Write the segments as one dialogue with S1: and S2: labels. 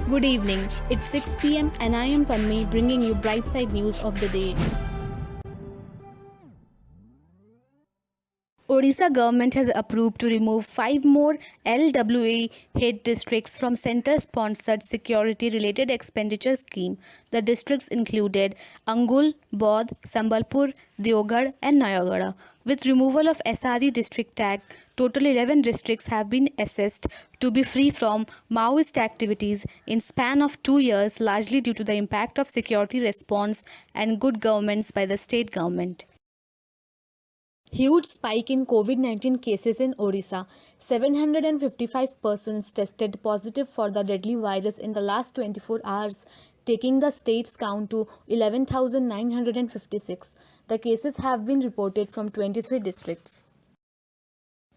S1: Good evening. It's 6 p.m. and I am Panmi bringing you bright side news of the day. Odisha government has approved to remove 5 more LWA hit districts from center-sponsored security-related expenditure scheme. The districts included Angul, Baudh, Sambalpur, Deoghar and Nayagada. With removal of SRE district tag, total 11 districts have been assessed to be free from Maoist activities in span of 2 years, largely due to the impact of security response and good governance by the state government. Huge spike in COVID-19 cases in Odisha. 755 persons tested positive for the deadly virus in the last 24 hours, taking the state's count to 11,956. The cases have been reported from 23 districts.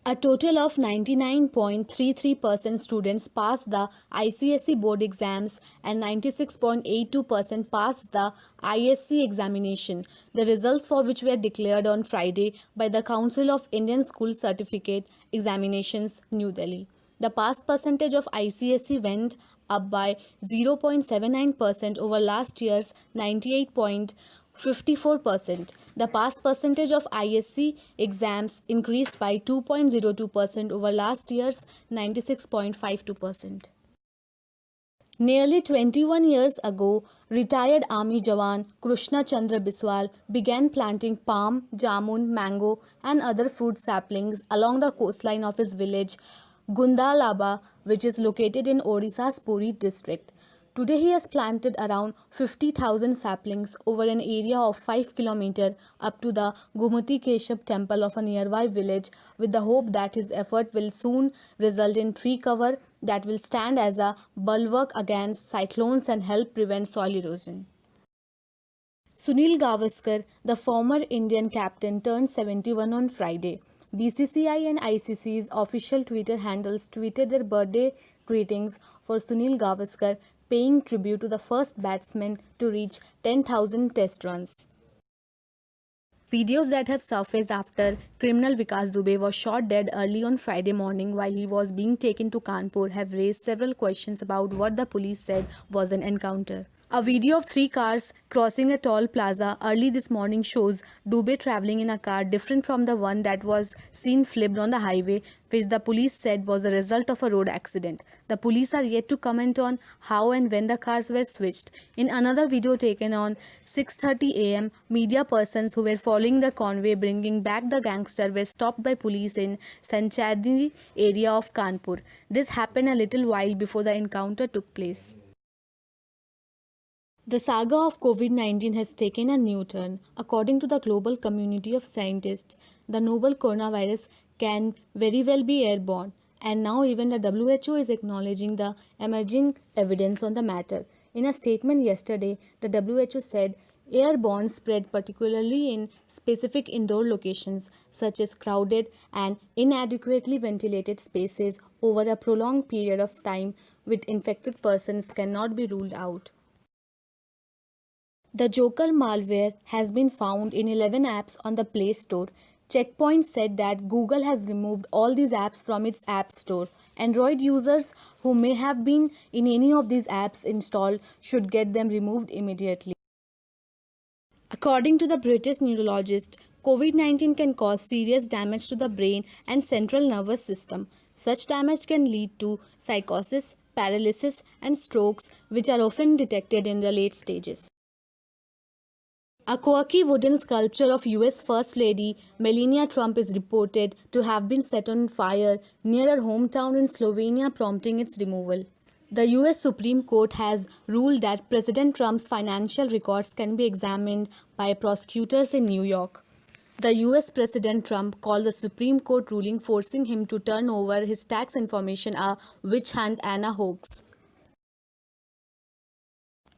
S1: A total of 99.33% students passed the ICSE board exams and 96.82% passed the ISC examination, the results for which were declared on Friday by the Council of Indian School Certificate Examinations, New Delhi. The pass percentage of ICSE went up by 0.79% over last year's 98.54%. The pass percentage of ISC exams increased by 2.02% over last year's 96.52%. Nearly 21 years ago, retired Army Jawan Krishna Chandra Biswal began planting palm, jamun, mango and other fruit saplings along the coastline of his village Gundalaba, which is located in Odisha's Puri district. Today he has planted around 50,000 saplings over an area of 5 km up to the Gumuti Keshav temple of a nearby village, with the hope that his effort will soon result in tree cover that will stand as a bulwark against cyclones and help prevent soil erosion. Sunil Gavaskar, the former Indian captain, turned 71 on Friday. BCCI and ICC's official Twitter handles tweeted their birthday greetings for Sunil Gavaskar, paying tribute to the first batsman to reach 10,000 test runs. Videos that have surfaced after criminal Vikas Dubey was shot dead early on Friday morning while he was being taken to Kanpur have raised several questions about what the police said was an encounter. A video of 3 cars crossing a toll plaza early this morning shows Dubey travelling in a car different from the one that was seen flipped on the highway, which the police said was a result of a road accident. The police are yet to comment on how and when the cars were switched. In another video taken on 6:30 am, media persons who were following the convoy bringing back the gangster were stopped by police in Sanchadi area of Kanpur. This happened a little while before the encounter took place. The saga of COVID-19 has taken a new turn. According to the global community of scientists, the novel coronavirus can very well be airborne, and now even the WHO is acknowledging the emerging evidence on the matter. In a statement yesterday, the WHO said airborne spread particularly in specific indoor locations such as crowded and inadequately ventilated spaces over a prolonged period of time with infected persons cannot be ruled out. The Joker malware has been found in 11 apps on the Play Store. Checkpoint said that Google has removed all these apps from its App Store. Android users who may have been in any of these apps installed should get them removed immediately. According to the British neurologist, COVID-19 can cause serious damage to the brain and central nervous system. Such damage can lead to psychosis, paralysis, and strokes, which are often detected in the late stages. A quirky wooden sculpture of US First Lady Melania Trump is reported to have been set on fire near her hometown in Slovenia, prompting its removal. The US Supreme Court has ruled that President Trump's financial records can be examined by prosecutors in New York. The US President Trump called the Supreme Court ruling forcing him to turn over his tax information a witch hunt and a hoax.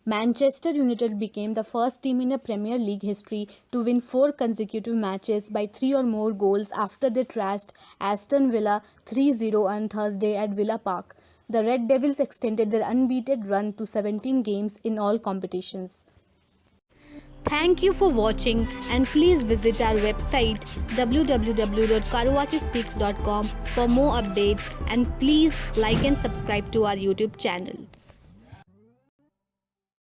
S1: Manchester United became the first team in the Premier League history to win 4 consecutive matches by 3 or more goals after they thrashed Aston Villa 3-0 on Thursday at Villa Park. The Red Devils extended their unbeaten run to 17 games in all competitions. Thank you for watching, and please visit our website www.karwakispeaks.com for more updates, and please like and subscribe to our YouTube channel.